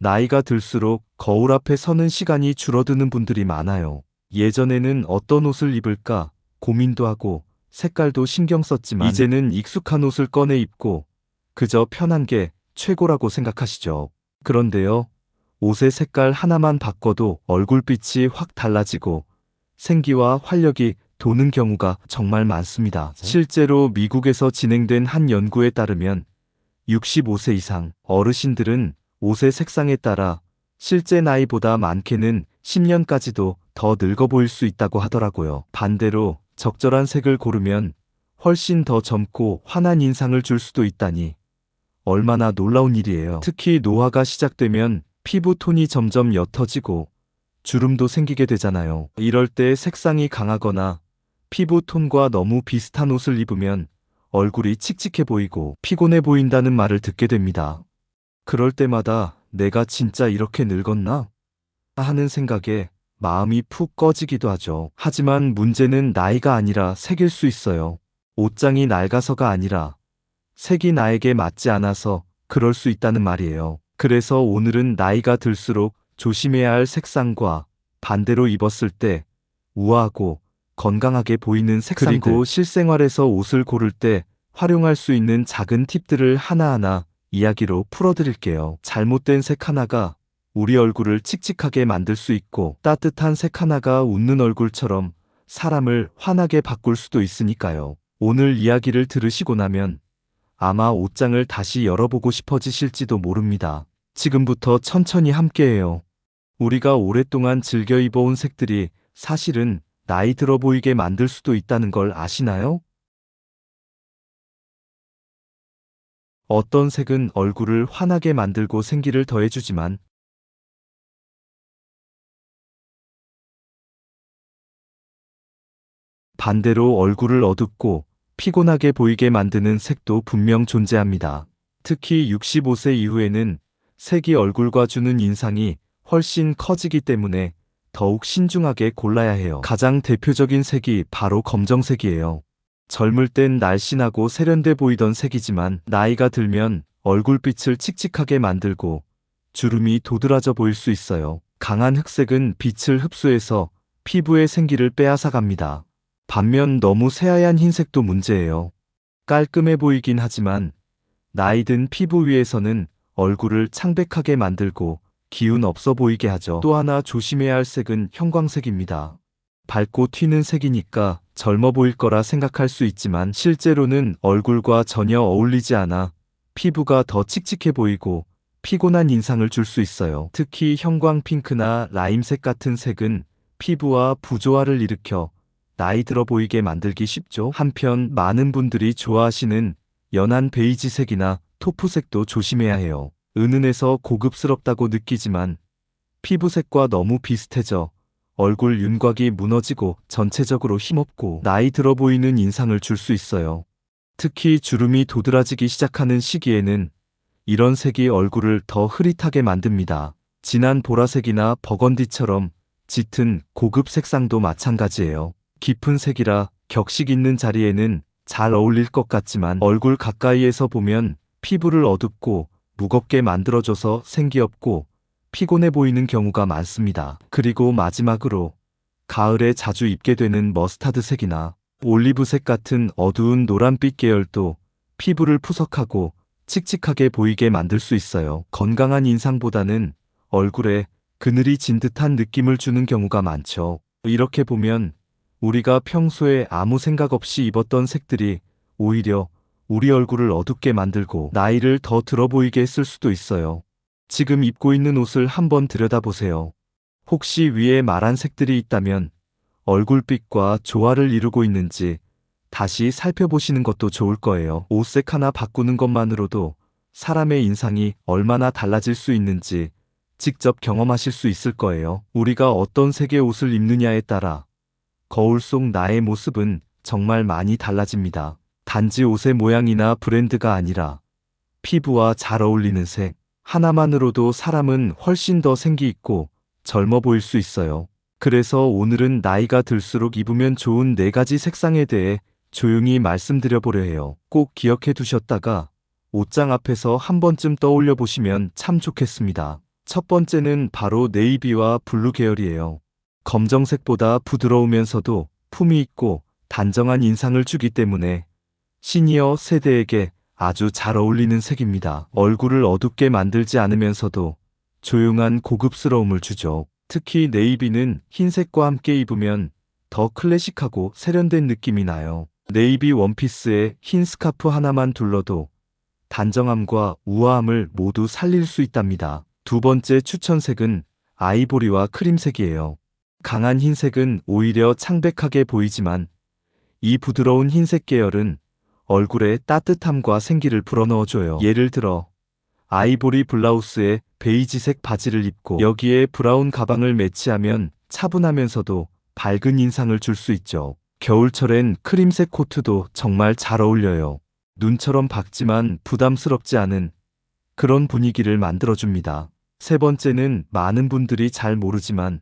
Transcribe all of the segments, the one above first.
나이가 들수록 거울 앞에 서는 시간이 줄어드는 분들이 많아요. 예전에는 어떤 옷을 입을까 고민도 하고 색깔도 신경 썼지만 이제는 익숙한 옷을 꺼내 입고 그저 편한 게 최고라고 생각하시죠. 그런데요, 옷의 색깔 하나만 바꿔도 얼굴빛이 확 달라지고 생기와 활력이 도는 경우가 정말 많습니다. 실제로 미국에서 진행된 한 연구에 따르면 65세 이상 어르신들은 옷의 색상에 따라 실제 나이보다 많게는 10년까지도 더 늙어 보일 수 있다고 하더라고요. 반대로 적절한 색을 고르면 훨씬 더 젊고 환한 인상을 줄 수도 있다니 얼마나 놀라운 일이에요. 특히 노화가 시작되면 피부 톤이 점점 옅어지고 주름도 생기게 되잖아요. 이럴 때 색상이 강하거나 피부 톤과 너무 비슷한 옷을 입으면 얼굴이 칙칙해 보이고 피곤해 보인다는 말을 듣게 됩니다. 그럴 때마다 내가 진짜 이렇게 늙었나? 하는 생각에 마음이 푹 꺼지기도 하죠. 하지만 문제는 나이가 아니라 색일 수 있어요. 옷장이 낡아서가 아니라 색이 나에게 맞지 않아서 그럴 수 있다는 말이에요. 그래서 오늘은 나이가 들수록 조심해야 할 색상과 반대로 입었을 때 우아하고 건강하게 보이는 색상들, 그리고 실생활에서 옷을 고를 때 활용할 수 있는 작은 팁들을 하나하나 이야기로 풀어드릴게요. 잘못된 색 하나가 우리 얼굴을 칙칙하게 만들 수 있고 따뜻한 색 하나가 웃는 얼굴처럼 사람을 환하게 바꿀 수도 있으니까요. 오늘 이야기를 들으시고 나면 아마 옷장을 다시 열어보고 싶어지실지도 모릅니다. 지금부터 천천히 함께해요. 우리가 오랫동안 즐겨 입어온 색들이 사실은 나이 들어 보이게 만들 수도 있다는 걸 아시나요? 어떤 색은 얼굴을 환하게 만들고 생기를 더해주지만 반대로 얼굴을 어둡고 피곤하게 보이게 만드는 색도 분명 존재합니다. 특히 65세 이후에는 색이 얼굴과 주는 인상이 훨씬 커지기 때문에 더욱 신중하게 골라야 해요. 가장 대표적인 색이 바로 검정색이에요. 젊을 땐 날씬하고 세련돼 보이던 색이지만 나이가 들면 얼굴빛을 칙칙하게 만들고 주름이 도드라져 보일 수 있어요. 강한 흑색은 빛을 흡수해서 피부의 생기를 빼앗아갑니다. 반면 너무 새하얀 흰색도 문제예요. 깔끔해 보이긴 하지만 나이 든 피부 위에서는 얼굴을 창백하게 만들고 기운 없어 보이게 하죠. 또 하나 조심해야 할 색은 형광색입니다. 밝고 튀는 색이니까 젊어 보일 거라 생각할 수 있지만 실제로는 얼굴과 전혀 어울리지 않아 피부가 더 칙칙해 보이고 피곤한 인상을 줄 수 있어요. 특히 형광 핑크나 라임색 같은 색은 피부와 부조화를 일으켜 나이 들어 보이게 만들기 쉽죠. 한편 많은 분들이 좋아하시는 연한 베이지색이나 토프색도 조심해야 해요. 은은해서 고급스럽다고 느끼지만 피부색과 너무 비슷해져 얼굴 윤곽이 무너지고 전체적으로 힘없고 나이 들어 보이는 인상을 줄 수 있어요. 특히 주름이 도드라지기 시작하는 시기에는 이런 색이 얼굴을 더 흐릿하게 만듭니다. 진한 보라색이나 버건디처럼 짙은 고급 색상도 마찬가지예요. 깊은 색이라 격식 있는 자리에는 잘 어울릴 것 같지만 얼굴 가까이에서 보면 피부를 어둡고 무겁게 만들어줘서 생기 없고 피곤해 보이는 경우가 많습니다. 그리고 마지막으로 가을에 자주 입게 되는 머스타드색이나 올리브색 같은 어두운 노란빛 계열도 피부를 푸석하고 칙칙하게 보이게 만들 수 있어요. 건강한 인상보다는 얼굴에 그늘이 진 듯한 느낌을 주는 경우가 많죠. 이렇게 보면 우리가 평소에 아무 생각 없이 입었던 색들이 오히려 우리 얼굴을 어둡게 만들고 나이를 더 들어 보이게 했을 수도 있어요. 지금 입고 있는 옷을 한번 들여다보세요. 혹시 위에 말한 색들이 있다면 얼굴빛과 조화를 이루고 있는지 다시 살펴보시는 것도 좋을 거예요. 옷색 하나 바꾸는 것만으로도 사람의 인상이 얼마나 달라질 수 있는지 직접 경험하실 수 있을 거예요. 우리가 어떤 색의 옷을 입느냐에 따라 거울 속 나의 모습은 정말 많이 달라집니다. 단지 옷의 모양이나 브랜드가 아니라 피부와 잘 어울리는 색 하나만으로도 사람은 훨씬 더 생기 있고 젊어 보일 수 있어요. 그래서 오늘은 나이가 들수록 입으면 좋은 4가지 색상에 대해 조용히 말씀드려 보려 해요. 꼭 기억해 두셨다가 옷장 앞에서 한 번쯤 떠올려 보시면 참 좋겠습니다. 첫 번째는 바로 네이비와 블루 계열이에요. 검정색보다 부드러우면서도 품위 있고 단정한 인상을 주기 때문에 시니어 세대에게 아주 잘 어울리는 색입니다. 얼굴을 어둡게 만들지 않으면서도 조용한 고급스러움을 주죠. 특히 네이비는 흰색과 함께 입으면 더 클래식하고 세련된 느낌이 나요. 네이비 원피스에 흰 스카프 하나만 둘러도 단정함과 우아함을 모두 살릴 수 있답니다. 두 번째 추천색은 아이보리와 크림색이에요. 강한 흰색은 오히려 창백하게 보이지만 이 부드러운 흰색 계열은 얼굴에 따뜻함과 생기를 불어넣어줘요. 예를 들어 아이보리 블라우스에 베이지색 바지를 입고 여기에 브라운 가방을 매치하면 차분하면서도 밝은 인상을 줄 수 있죠. 겨울철엔 크림색 코트도 정말 잘 어울려요. 눈처럼 밝지만 부담스럽지 않은 그런 분위기를 만들어줍니다. 세 번째는 많은 분들이 잘 모르지만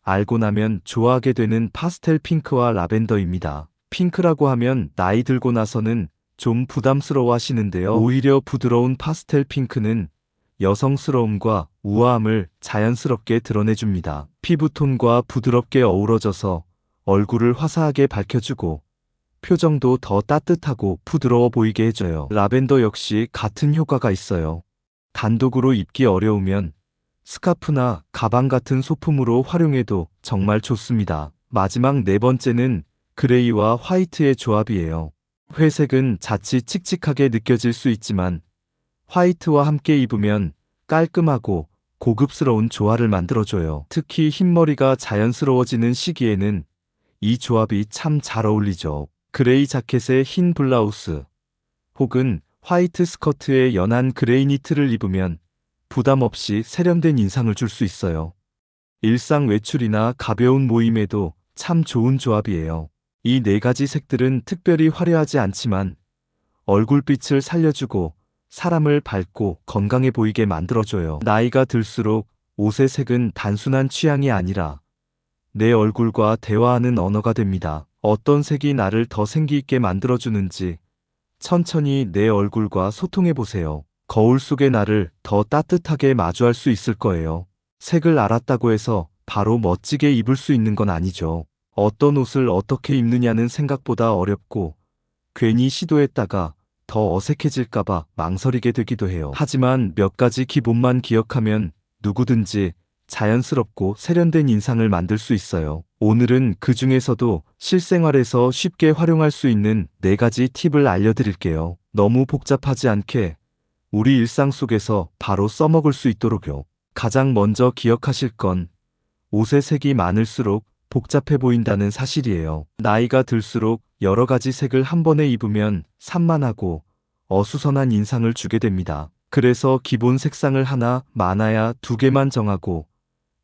알고 나면 좋아하게 되는 파스텔 핑크와 라벤더입니다. 핑크라고 하면 나이 들고 나서는 좀 부담스러워 하시는데요. 오히려 부드러운 파스텔 핑크는 여성스러움과 우아함을 자연스럽게 드러내줍니다. 피부톤과 부드럽게 어우러져서 얼굴을 화사하게 밝혀주고 표정도 더 따뜻하고 부드러워 보이게 해줘요. 라벤더 역시 같은 효과가 있어요. 단독으로 입기 어려우면 스카프나 가방 같은 소품으로 활용해도 정말 좋습니다. 마지막 네 번째는 그레이와 화이트의 조합이에요. 회색은 자칫 칙칙하게 느껴질 수 있지만 화이트와 함께 입으면 깔끔하고 고급스러운 조화를 만들어줘요. 특히 흰머리가 자연스러워지는 시기에는 이 조합이 참 잘 어울리죠. 그레이 자켓에 흰 블라우스 혹은 화이트 스커트에 연한 그레이 니트를 입으면 부담 없이 세련된 인상을 줄 수 있어요. 일상 외출이나 가벼운 모임에도 참 좋은 조합이에요. 이 네 가지 색들은 특별히 화려하지 않지만 얼굴빛을 살려주고 사람을 밝고 건강해 보이게 만들어줘요. 나이가 들수록 옷의 색은 단순한 취향이 아니라 내 얼굴과 대화하는 언어가 됩니다. 어떤 색이 나를 더 생기 있게 만들어주는지 천천히 내 얼굴과 소통해보세요. 거울 속의 나를 더 따뜻하게 마주할 수 있을 거예요. 색을 알았다고 해서 바로 멋지게 입을 수 있는 건 아니죠. 어떤 옷을 어떻게 입느냐는 생각보다 어렵고 괜히 시도했다가 더 어색해질까봐 망설이게 되기도 해요. 하지만 몇 가지 기본만 기억하면 누구든지 자연스럽고 세련된 인상을 만들 수 있어요. 오늘은 그 중에서도 실생활에서 쉽게 활용할 수 있는 4가지 팁을 알려드릴게요. 너무 복잡하지 않게 우리 일상 속에서 바로 써먹을 수 있도록요. 가장 먼저 기억하실 건 옷의 색이 많을수록 복잡해 보인다는 사실이에요. 나이가 들수록 여러 가지 색을 한 번에 입으면 산만하고 어수선한 인상을 주게 됩니다. 그래서 기본 색상을 하나, 많아야 2개만 정하고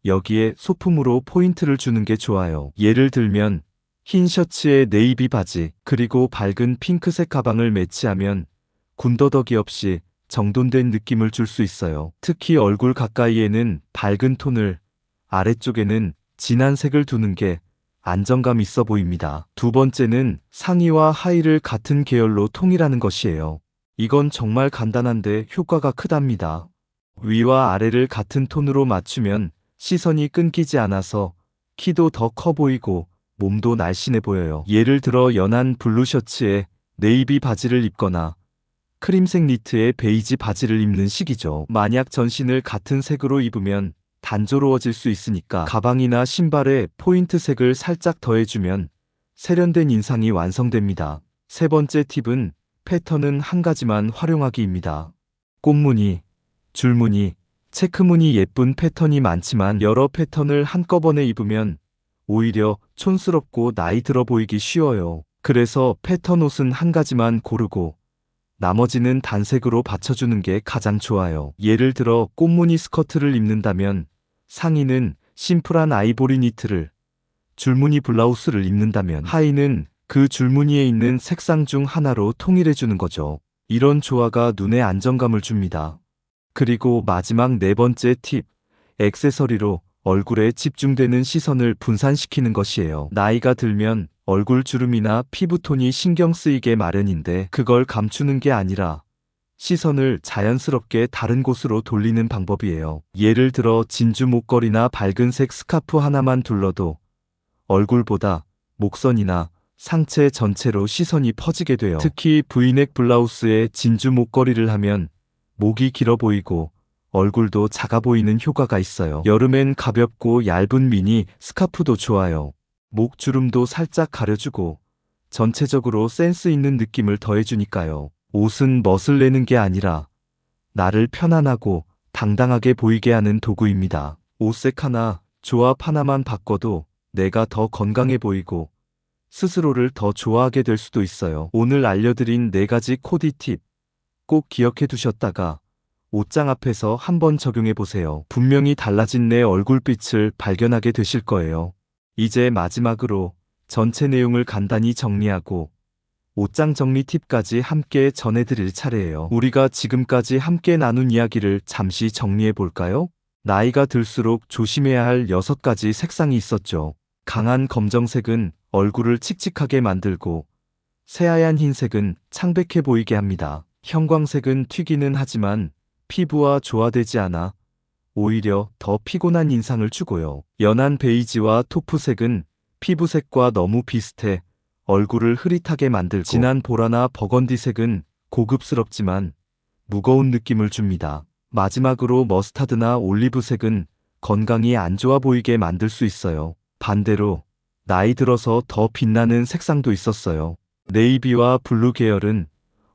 여기에 소품으로 포인트를 주는 게 좋아요. 예를 들면 흰 셔츠에 네이비 바지, 그리고 밝은 핑크색 가방을 매치하면 군더더기 없이 정돈된 느낌을 줄 수 있어요. 특히 얼굴 가까이에는 밝은 톤을, 아래쪽에는 진한 색을 두는 게 안정감 있어 보입니다. 두 번째는 상의와 하의를 같은 계열로 통일하는 것이에요. 이건 정말 간단한데 효과가 크답니다. 위와 아래를 같은 톤으로 맞추면 시선이 끊기지 않아서 키도 더 커 보이고 몸도 날씬해 보여요. 예를 들어 연한 블루 셔츠에 네이비 바지를 입거나 크림색 니트에 베이지 바지를 입는 식이죠. 만약 전신을 같은 색으로 입으면 단조로워질 수 있으니까 가방이나 신발에 포인트색을 살짝 더해주면 세련된 인상이 완성됩니다. 세 번째 팁은 패턴은 한 가지만 활용하기입니다. 꽃무늬, 줄무늬, 체크무늬 예쁜 패턴이 많지만 여러 패턴을 한꺼번에 입으면 오히려 촌스럽고 나이 들어 보이기 쉬워요. 그래서 패턴 옷은 한 가지만 고르고 나머지는 단색으로 받쳐주는 게 가장 좋아요. 예를 들어 꽃무늬 스커트를 입는다면 상의는 심플한 아이보리 니트를, 줄무늬 블라우스를 입는다면 하의는 그 줄무늬에 있는 색상 중 하나로 통일해주는 거죠. 이런 조화가 눈에 안정감을 줍니다. 그리고 마지막 네 번째 팁, 액세서리로 얼굴에 집중되는 시선을 분산시키는 것이에요. 나이가 들면 얼굴 주름이나 피부톤이 신경 쓰이게 마련인데 그걸 감추는 게 아니라 시선을 자연스럽게 다른 곳으로 돌리는 방법이에요. 예를 들어 진주 목걸이나 밝은색 스카프 하나만 둘러도 얼굴보다 목선이나 상체 전체로 시선이 퍼지게 돼요. 특히 브이넥 블라우스에 진주 목걸이를 하면 목이 길어 보이고 얼굴도 작아 보이는 효과가 있어요. 여름엔 가볍고 얇은 미니 스카프도 좋아요. 목 주름도 살짝 가려주고 전체적으로 센스 있는 느낌을 더해주니까요. 옷은 멋을 내는 게 아니라 나를 편안하고 당당하게 보이게 하는 도구입니다. 옷색 하나, 조합 하나만 바꿔도 내가 더 건강해 보이고 스스로를 더 좋아하게 될 수도 있어요. 오늘 알려드린 4가지 코디 팁 꼭 기억해 두셨다가 옷장 앞에서 한번 적용해 보세요. 분명히 달라진 내 얼굴빛을 발견하게 되실 거예요. 이제 마지막으로 전체 내용을 간단히 정리하고 옷장 정리 팁까지 함께 전해드릴 차례예요. 우리가 지금까지 함께 나눈 이야기를 잠시 정리해 볼까요? 나이가 들수록 조심해야 할 6가지 색상이 있었죠. 강한 검정색은 얼굴을 칙칙하게 만들고 새하얀 흰색은 창백해 보이게 합니다. 형광색은 튀기는 하지만 피부와 조화되지 않아 오히려 더 피곤한 인상을 주고요. 연한 베이지와 토프색은 피부색과 너무 비슷해 얼굴을 흐릿하게 만들고 진한 보라나 버건디색은 고급스럽지만 무거운 느낌을 줍니다. 마지막으로 머스타드나 올리브색은 건강이 안 좋아 보이게 만들 수 있어요. 반대로 나이 들어서 더 빛나는 색상도 있었어요. 네이비와 블루 계열은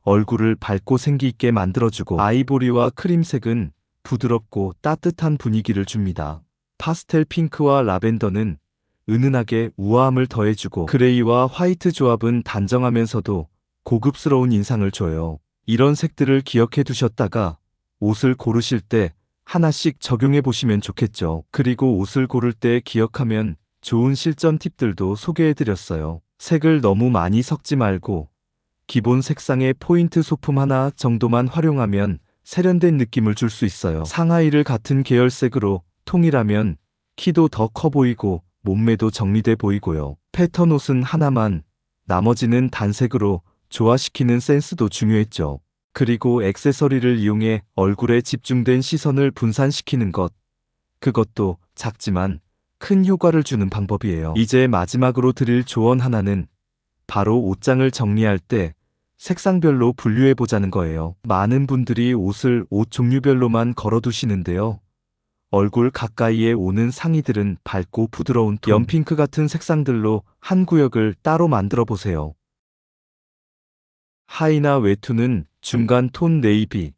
얼굴을 밝고 생기 있게 만들어주고 아이보리와 크림색은 부드럽고 따뜻한 분위기를 줍니다. 파스텔 핑크와 라벤더는 은은하게 우아함을 더해주고 그레이와 화이트 조합은 단정하면서도 고급스러운 인상을 줘요. 이런 색들을 기억해 두셨다가 옷을 고르실 때 하나씩 적용해 보시면 좋겠죠. 그리고 옷을 고를 때 기억하면 좋은 실전 팁들도 소개해 드렸어요. 색을 너무 많이 섞지 말고 기본 색상의 포인트 소품 하나 정도만 활용하면 세련된 느낌을 줄 수 있어요. 상하의를 같은 계열색으로 통일하면 키도 더 커 보이고 몸매도 정리돼 보이고요. 패턴 옷은 하나만, 나머지는 단색으로 조화시키는 센스도 중요했죠. 그리고 액세서리를 이용해 얼굴에 집중된 시선을 분산시키는 것. 그것도 작지만 큰 효과를 주는 방법이에요. 이제 마지막으로 드릴 조언 하나는 바로 옷장을 정리할 때 색상별로 분류해 보자는 거예요. 많은 분들이 옷을 옷 종류별로만 걸어두시는데요. 얼굴 가까이에 오는 상의들은 밝고 부드러운 톤, 연핑크 같은 색상들로 한 구역을 따로 만들어 보세요. 하의나 외투는 중간 톤 네이비,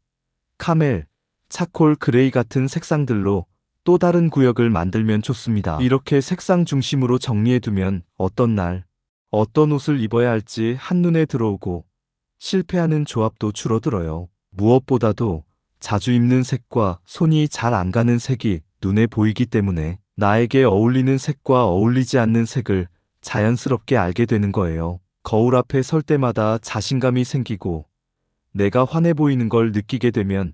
카멜, 차콜 그레이 같은 색상들로 또 다른 구역을 만들면 좋습니다. 이렇게 색상 중심으로 정리해두면 어떤 날, 어떤 옷을 입어야 할지 한눈에 들어오고 실패하는 조합도 줄어들어요. 무엇보다도 자주 입는 색과 손이 잘 안 가는 색이 눈에 보이기 때문에 나에게 어울리는 색과 어울리지 않는 색을 자연스럽게 알게 되는 거예요. 거울 앞에 설 때마다 자신감이 생기고 내가 환해 보이는 걸 느끼게 되면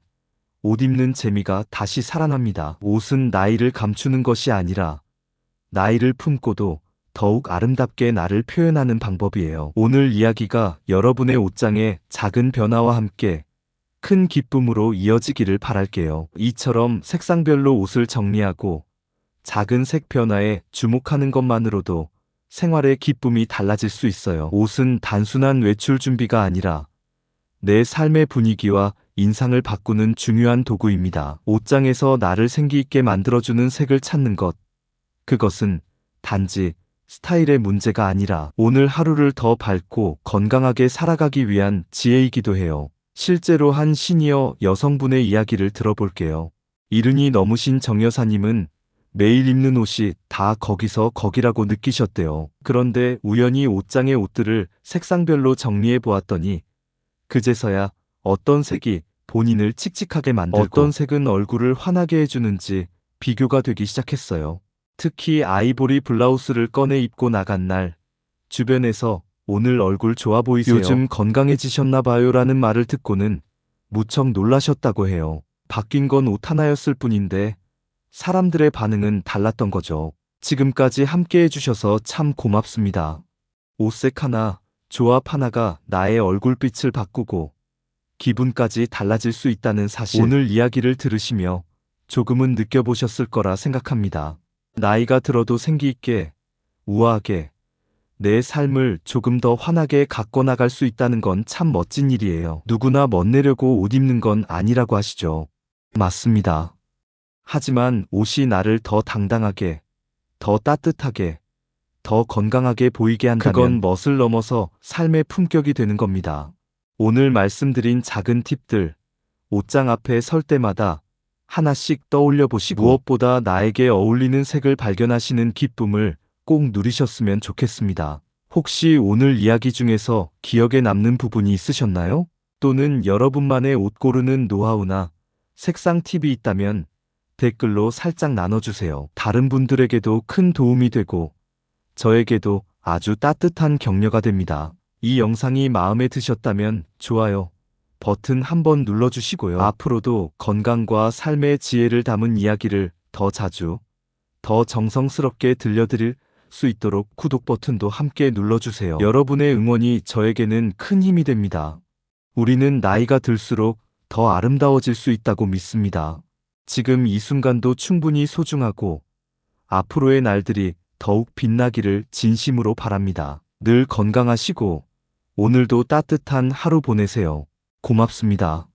옷 입는 재미가 다시 살아납니다. 옷은 나이를 감추는 것이 아니라 나이를 품고도 더욱 아름답게 나를 표현하는 방법이에요. 오늘 이야기가 여러분의 옷장에 작은 변화와 함께 큰 기쁨으로 이어지기를 바랄게요. 이처럼 색상별로 옷을 정리하고 작은 색 변화에 주목하는 것만으로도 생활의 기쁨이 달라질 수 있어요. 옷은 단순한 외출 준비가 아니라 내 삶의 분위기와 인상을 바꾸는 중요한 도구입니다. 옷장에서 나를 생기 있게 만들어주는 색을 찾는 것. 그것은 단지 스타일의 문제가 아니라 오늘 하루를 더 밝고 건강하게 살아가기 위한 지혜이기도 해요. 실제로 한 시니어 여성분의 이야기를 들어볼게요. 이른이 넘으신 정 여사님은 매일 입는 옷이 다 거기서 거기라고 느끼셨대요. 그런데 우연히 옷장의 옷들을 색상별로 정리해 보았더니 그제서야 어떤 색이 본인을 칙칙하게 만들고 어떤 색은 얼굴을 환하게 해주는지 비교가 되기 시작했어요. 특히 아이보리 블라우스를 꺼내 입고 나간 날 주변에서 오늘 얼굴 좋아 보이세요. 요즘 건강해지셨나 봐요 라는 말을 듣고는 무척 놀라셨다고 해요. 바뀐 건 옷 하나였을 뿐인데 사람들의 반응은 달랐던 거죠. 지금까지 함께 해주셔서 참 고맙습니다. 옷색 하나, 조합 하나가 나의 얼굴빛을 바꾸고 기분까지 달라질 수 있다는 사실, 오늘 이야기를 들으시며 조금은 느껴보셨을 거라 생각합니다. 나이가 들어도 생기 있게, 우아하게, 내 삶을 조금 더 환하게 가꿔 나갈 수 있다는 건 참 멋진 일이에요. 누구나 멋내려고 옷 입는 건 아니라고 하시죠. 맞습니다. 하지만 옷이 나를 더 당당하게, 더 따뜻하게, 더 건강하게 보이게 한다면 그건 멋을 넘어서 삶의 품격이 되는 겁니다. 오늘 말씀드린 작은 팁들, 옷장 앞에 설 때마다 하나씩 떠올려 보시고 무엇보다 나에게 어울리는 색을 발견하시는 기쁨을 꼭 누리셨으면 좋겠습니다. 혹시 오늘 이야기 중에서 기억에 남는 부분이 있으셨나요? 또는 여러분만의 옷 고르는 노하우나 색상 팁이 있다면 댓글로 살짝 나눠주세요. 다른 분들에게도 큰 도움이 되고 저에게도 아주 따뜻한 격려가 됩니다. 이 영상이 마음에 드셨다면 좋아요 버튼 한번 눌러주시고요. 앞으로도 건강과 삶의 지혜를 담은 이야기를 더 자주, 더 정성스럽게 들려드릴 수 있도록 구독 버튼도 함께 눌러주세요. 여러분의 응원이 저에게는 큰 힘이 됩니다. 우리는 나이가 들수록 더 아름다워질 수 있다고 믿습니다. 지금 이 순간도 충분히 소중하고 앞으로의 날들이 더욱 빛나기를 진심으로 바랍니다. 늘 건강하시고 오늘도 따뜻한 하루 보내세요. 고맙습니다.